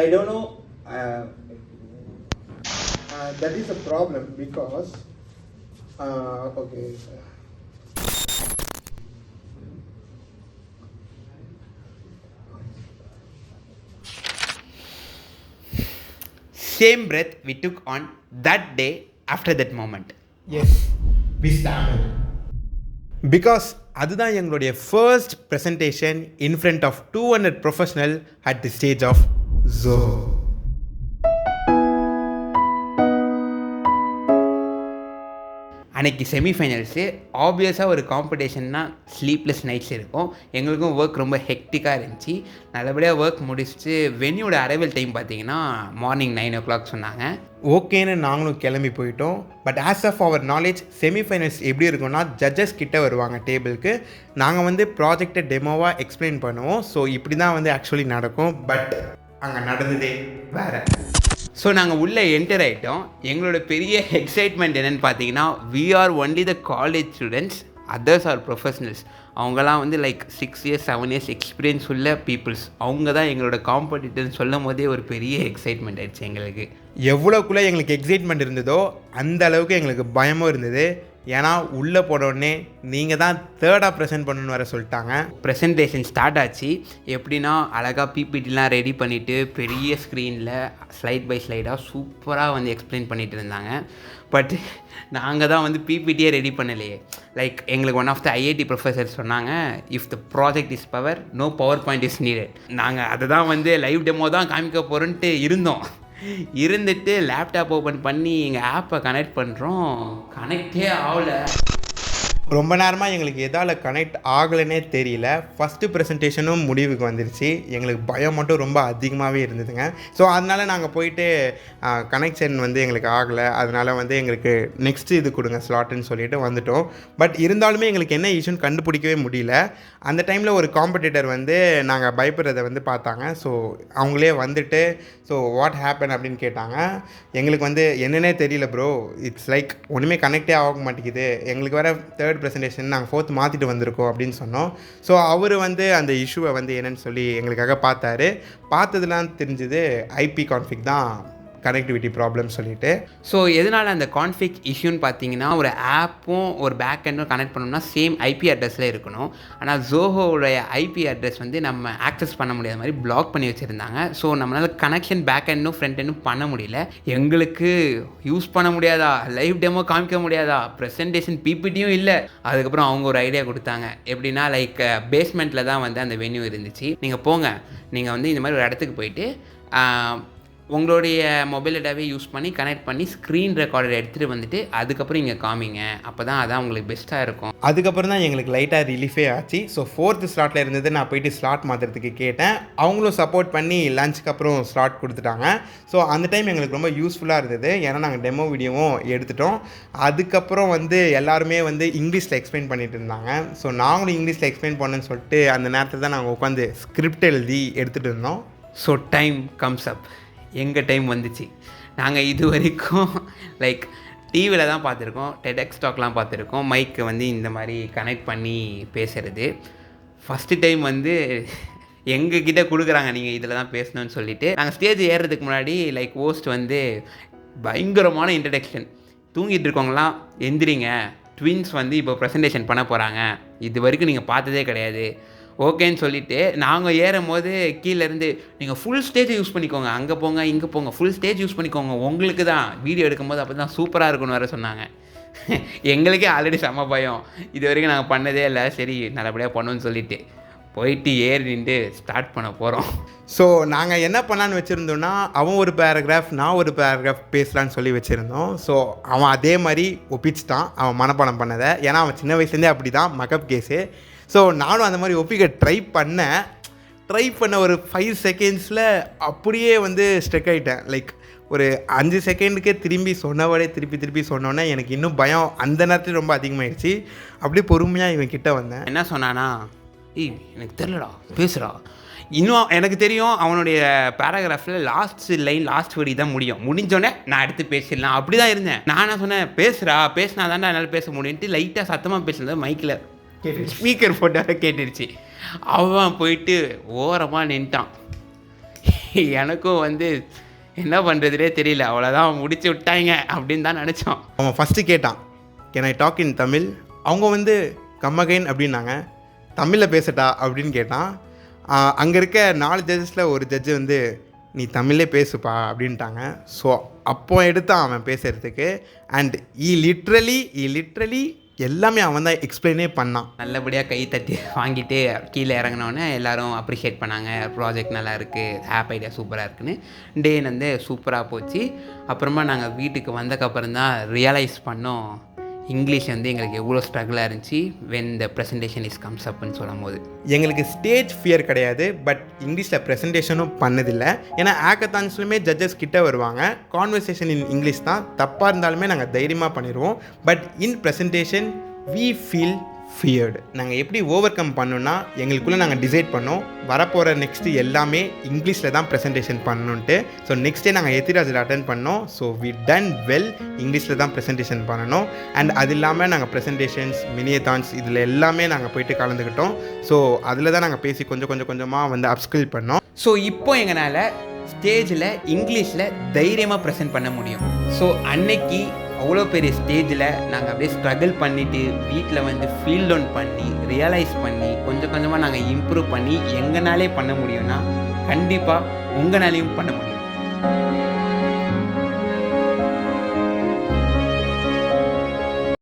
I don't know. That is a problem because okay. Same breath we took on that day after that moment. Yes, we stammered. Because அதுதான் எங்களுடைய first presentation in front of 200 professional at the stage of Zoho. அன்றைக்கி செமிஃபைனல்ஸு ஆப்வியஸாக ஒரு காம்படிஷன்னா sleepless nights இருக்கும். எங்களுக்கும் work ரொம்ப ஹெக்டிக்காக இருந்துச்சு. நல்லபடியாக ஒர்க் முடிச்சுட்டு வென்யூட அரைவல் டைம் பார்த்தீங்கன்னா மார்னிங் 9 o'clock சொன்னாங்க. ஓகேன்னு நாங்களும் கிளம்பி போயிட்டோம். But as of our knowledge semifinals எப்படி இருக்கும்னா ஜட்ஜஸ் கிட்டே வருவாங்க டேபிளுக்கு. நாங்கள் வந்து ப்ராஜெக்டை டெமோவாக எக்ஸ்பிளைன் பண்ணுவோம். ஸோ இப்படி தான் வந்து ஆக்சுவலி நடக்கும். பட் அங்கே நடந்ததே வேறு. ஸோ நாங்கள் உள்ளே என்டர் ஆகிட்டோம். எங்களோட பெரிய எக்ஸைட்மெண்ட் என்னென்னு பார்த்தீங்கன்னா, we are only the college students, others are professionals. அவங்களாம் வந்து லைக் 6 years 7 years எக்ஸ்பீரியன்ஸ் உள்ள பீப்புள்ஸ். அவங்க தான் எங்களோட காம்படிட்டர்னு சொல்லும் போதே ஒரு பெரிய எக்ஸைட்மெண்ட் ஆயிடுச்சு எங்களுக்கு. எவ்வளோக்குள்ளே எங்களுக்கு எக்ஸைட்மெண்ட் இருந்ததோ அந்த அளவுக்கு எங்களுக்கு பயமும் இருந்தது. ஏன்னா உள்ளே போனோடனே நீங்கள் தான் தேர்டாக ப்ரெசென்ட் பண்ணணுன்னு வர சொல்லிட்டாங்க. ப்ரெசன்டேஷன் ஸ்டார்ட் ஆச்சு. எப்படின்னா அழகாக பிபிடிலாம் ரெடி பண்ணிவிட்டு பெரிய ஸ்க்ரீனில் ஸ்லைட் பை ஸ்லைடாக சூப்பராக வந்து எக்ஸ்பிளைன் பண்ணிகிட்டு இருந்தாங்க. பட் நாங்கள் தான் வந்து பிபிடியே ரெடி பண்ணலையே. லைக் எங்களுக்கு one of the IIT professor சொன்னாங்க, if the project is power, no PowerPoint is needed. நாங்கள் அதை தான் வந்து லைவ் டெமோ தான் காமிக்க போகிறோன்ட்டு இருந்துட்டு லேப்டாப் ஓப்பன் பண்ணி எங்கள் ஆப்பை கனெக்ட் பண்ணுறோம். கனெக்டே ஆகலை. ரொம்ப நேரமாக எங்களுக்கு எதால் கனெக்ட் ஆகலைன்னே தெரியல. ஃபஸ்ட்டு ப்ரெசன்டேஷனும் முடிவுக்கு வந்துருச்சு. எங்களுக்கு பயம் மட்டும் ரொம்ப அதிகமாகவே இருந்ததுங்க. ஸோ அதனால் நாங்கள் போயிட்டு கனெக்ஷன் வந்து எங்களுக்கு ஆகலை, அதனால் வந்து எங்களுக்கு நெக்ஸ்ட்டு இது கொடுங்க ஸ்லாட்டுன்னு சொல்லிட்டு வந்துட்டோம். பட் இருந்தாலுமே எங்களுக்கு என்ன இஷ்யூன்னு கண்டுபிடிக்கவே முடியல. அந்த டைமில் ஒரு காம்படிட்டர் வந்து நாங்கள் பயப்படுறதை வந்து பார்த்தாங்க. ஸோ அவங்களே வந்துட்டு ஸோ வாட் ஹேப்பன் அப்படின்னு கேட்டாங்க. எங்களுக்கு வந்து என்னன்னே தெரியல ப்ரோ, இட்ஸ் லைக் ஒன்றுமே கனெக்டே ஆக மாட்டேங்குது, எங்களுக்கு வேறு தேர்ட் ப்ரெசன்டேஷன் நாங்கள் 4th மாற்றிட்டு வந்திருக்கோம் அப்படின்னு சொன்னோம். ஸோ அவர் வந்து அந்த இஷ்யூவை வந்து என்னென்னு சொல்லி எங்களுக்காக பார்த்ததுலாம் தெரிஞ்சது ஐபி கான்ஃபிக் தான் கனெக்டிவிட்டி ப்ராப்ளம் சொல்லிட்டு. ஸோ எதனால் அந்த கான்ஃபிக் இஷ்யூன்னு பார்த்தீங்கன்னா, ஒரு ஆப்பும் ஒரு பேக் எண்டும் கனெக்ட் பண்ணோம்னா சேம் ஐபி அட்ரஸில் இருக்கணும். ஆனால் ஜோஹோவுடைய ஐபி அட்ரஸ் வந்து நம்ம ஆக்சஸ் பண்ண முடியாத மாதிரி பிளாக் பண்ணி வச்சுருந்தாங்க. ஸோ நம்மளால் கனெக்ஷன் பேக் எண்டும் ஃப்ரண்ட் எண்டும் பண்ண முடியல. எங்களுக்கு யூஸ் பண்ண முடியாதா, லைவ் டெமோ காமிக்க முடியாதா, ப்ரெசன்டேஷன் பிபிடியும் இல்லை. அதுக்கப்புறம் அவங்க ஒரு ஐடியா கொடுத்தாங்க. எப்படின்னா லைக் பேஸ்மெண்ட்டில் தான் வந்து அந்த வென்யூ இருந்துச்சு. நீங்கள் போங்க, நீங்கள் வந்து இந்த மாதிரி ஒரு இடத்துக்கு போயிட்டு உங்களுடைய மொபைல் டேட்டாவே யூஸ் பண்ணி கனெக்ட் பண்ணி ஸ்க்ரீன் ரெக்கார்டர் எடுத்துகிட்டு வந்துட்டு அதுக்கப்புறம் இங்கே காமிங்க, அப்போ தான் அதான் உங்களுக்கு பெஸ்ட்டாக இருக்கும். அதுக்கப்புறம் தான் எங்களுக்கு லைட்டாக ரிலீஃபே ஆச்சு. ஸோ 4th ஸ்லாட்டில் இருந்தது. நான் போயிட்டு ஸ்லாட் மாற்றுறதுக்கு கேட்டேன். அவங்களும் சப்போர்ட் பண்ணி லஞ்சுக்கு அப்புறம் ஸ்லாட் கொடுத்துட்டாங்க. ஸோ அந்த டைம் எங்களுக்கு ரொம்ப யூஸ்ஃபுல்லாக இருந்தது. ஏன்னா நாங்கள் டெமோ வீடியோவும் எடுத்துட்டோம். அதுக்கப்புறம் வந்து எல்லாருமே வந்து இங்கிலீஷில் எக்ஸ்பிளைன் பண்ணிட்டு இருந்தாங்க. ஸோ நாங்களும் இங்கிலீஷில் எக்ஸ்பிளைன் பண்ணேன்னு சொல்லிட்டு அந்த நேரத்தில் தான் நாங்கள் உட்காந்து ஸ்கிரிப்ட் எழுதி எடுத்துகிட்டு இருந்தோம். So time comes up. எங்கள் டைம் வந்துச்சு. நாங்கள் இது வரைக்கும் லைக் டிவியில் தான் பார்த்துருக்கோம், டெடெக்ஸ் டாக்லாம் பார்த்துருக்கோம், மைக்கு வந்து இந்த மாதிரி கனெக்ட் பண்ணி பேசுகிறது. ஃபஸ்ட்டு டைம் வந்து எங்ககிட்ட கொடுக்குறாங்க, நீங்கள் இதில் தான் பேசணும்னு சொல்லிவிட்டு. நாங்கள் ஸ்டேஜ் ஏறுறதுக்கு முன்னாடி லைக் ஹோஸ்ட் வந்து பயங்கரமான இன்ட்ரடக்ஷன். தூங்கிட்டு இருக்கவங்களாம் எந்திரிங்க, ட்வின்ஸ் வந்து இப்போ ப்ரெசன்டேஷன் பண்ண போகிறாங்க, இது வரைக்கும் நீங்கள் பார்த்ததே கிடையாது, ஓகேன்னு சொல்லிவிட்டு நாங்கள் ஏறும் போது கீழேருந்து நீங்கள் ஃபுல் ஸ்டேஜ் யூஸ் பண்ணிக்கோங்க, அங்கே போங்க இங்கே போங்க, ஃபுல் ஸ்டேஜ் யூஸ் பண்ணிக்கோங்க, உங்களுக்கு தான் வீடியோ எடுக்கும்போது அப்போ தான் சூப்பராக இருக்குன்னு வேறு சொன்னாங்க. எங்களுக்கே ஆல்ரெடி செம்ம பயம், இது வரைக்கும் நாங்கள் பண்ணதே இல்லை, சரி நல்லபடியாக பண்ணோன்னு சொல்லிவிட்டு போயிட்டு ஏறி நின்று ஸ்டார்ட் பண்ண போகிறோம். ஸோ நாங்கள் என்ன பண்ணலான்னு வச்சுருந்தோன்னா, அவன் ஒரு பேராகிராஃப் நான் ஒரு பேராகிராஃப் பேசலான்னு சொல்லி வச்சுருந்தோம். ஸோ அவன் அதே மாதிரி ஒப்பிச்சிட்டான் அவன் மனப்பாடம் பண்ணதை. ஏன்னா அவன் சின்ன வயசுலேருந்தே அப்படி தான் மக்கப் கேஸு. ஸோ நானும் அந்த மாதிரி ஒப்பிக்க ட்ரை பண்ண ஒரு 5 secondsல அப்படியே வந்து ஸ்ட்ரெக் ஆகிட்டேன். லைக் ஒரு 5 செகண்டுக்கே திருப்பி சொன்னோன்னே எனக்கு இன்னும் பயம் அந்த நேரத்தில் ரொம்ப அதிகமாகிடுச்சு. அப்படியே பொறுமையாக இவன் கிட்ட வந்தேன். என்ன சொன்னானா, எனக்கு தெரிலடா பேசுகிறா. இன்னும் எனக்கு தெரியும் அவனுடைய பேராகிராஃபில் லாஸ்ட் வரி தான் முடிஞ்சோடனே நான் எடுத்து பேசிடலாம் அப்படி தான் இருந்தேன். நான் என்ன சொன்னேன், பேசினா தான்டா என்னால் பேச முடியுன்ட்டு லைட்டாக சத்தமாக பேசுனது மைக்கில் ஸ்பீக்கர் போட்டால் கேட்டுருச்சு. அவன் போயிட்டு ஓரமாக நின்ட்டான். எனக்கும் வந்து என்ன பண்ணுறதுனே தெரியல, அவ்வளோதான் முடிச்சு விட்டாங்க அப்படின்னு தான் நினச்சோம். அவன் ஃபஸ்ட்டு கேட்டான், can I talk in Tamil? அவங்க வந்து கம்மகைன் அப்படின்னாங்க. தமிழில் பேசட்டா அப்படின்னு கேட்டான். அங்கே இருக்க 4 ஜட்ஜஸில் ஒரு ஜட்ஜு வந்து நீ தமிழே பேசுப்பா அப்படின்ட்டாங்க. ஸோ அப்போ எடுத்தான் அவன் பேசுகிறதுக்கு. அண்ட் ஈ லிட்ரலி எல்லாமே அவன் தான் எக்ஸ்பிளைனே பண்ணான். நல்லபடியாக கை தட்டி வாங்கிட்டு கீழே இறங்கினோன்னே எல்லோரும் அப்ரிஷியேட் பண்ணாங்க. ப்ராஜெக்ட் நல்லா இருக்குது, ஆப் ஐடியா சூப்பராக இருக்குன்னு. டே வந்து சூப்பராக போச்சு. அப்புறமா நாங்கள் வீட்டுக்கு வந்தக்கப்புறம் தான் ரியலைஸ் பண்ணோம் இங்கிலீஷ் வந்து எங்களுக்கு எவ்வளோ ஸ்ட்ரகிளாக இருந்துச்சு when the presentation is comes அப்னு சொல்லும் போது. எங்களுக்கு ஸ்டேஜ் ஃபியர் கிடையாது, பட் இங்கிலீஷில் ப்ரெசன்டேஷனும் பண்ணதில்லை. ஏன்னா ஆக்கத்தான்ஸ்லுமே ஜட்ஜஸ் கிட்டே வருவாங்க, கான்வர்சேஷன் இன் இங்கிலீஷ் தான், தப்பாக இருந்தாலுமே நாங்கள் தைரியமாக பண்ணிடுவோம். But in presentation we feel feared. நாங்கள் எப்படி ஓவர் கம் பண்ணோன்னா எங்களுக்குள்ளே நாங்கள் டிசைட் பண்ணோம் வரப்போகிற நெக்ஸ்ட்டு எல்லாமே இங்கிலீஷில் தான் ப்ரெசன்டேஷன் பண்ணணுன்ட்டு. ஸோ நெக்ஸ்ட் டே நாங்கள் எத்திராஜில் அட்டன் பண்ணோம். ஸோ வி டன் வெல், இங்கிலீஷில் தான் ப்ரெசன்டேஷன் பண்ணணும். அண்ட் அது இல்லாமல் நாங்கள் ப்ரெசன்டேஷன்ஸ், மினியத்தான்ஸ் இதில் எல்லாமே நாங்கள் போயிட்டு கலந்துக்கிட்டோம். ஸோ அதில் தான் நாங்கள் பேசி கொஞ்சமாக வந்து அப்ஸ்கில் பண்ணோம். ஸோ இப்போ எங்களால் ஸ்டேஜில் இங்கிலீஷில் தைரியமாக ப்ரெசென்ட் பண்ண முடியும். ஸோ அன்னைக்கு அவ்வளோ பெரிய ஸ்டேஜில் நாங்கள் அப்படியே ஸ்ட்ரகிள் பண்ணிவிட்டு வீட்டில் வந்து ஃபீல் டவுன் பண்ணி ரியலைஸ் பண்ணி கொஞ்சமாக நாங்கள் இம்ப்ரூவ் பண்ணி எங்கனாலே பண்ண முடியும்னா கண்டிப்பாக உங்களாலையும் பண்ண முடியும்.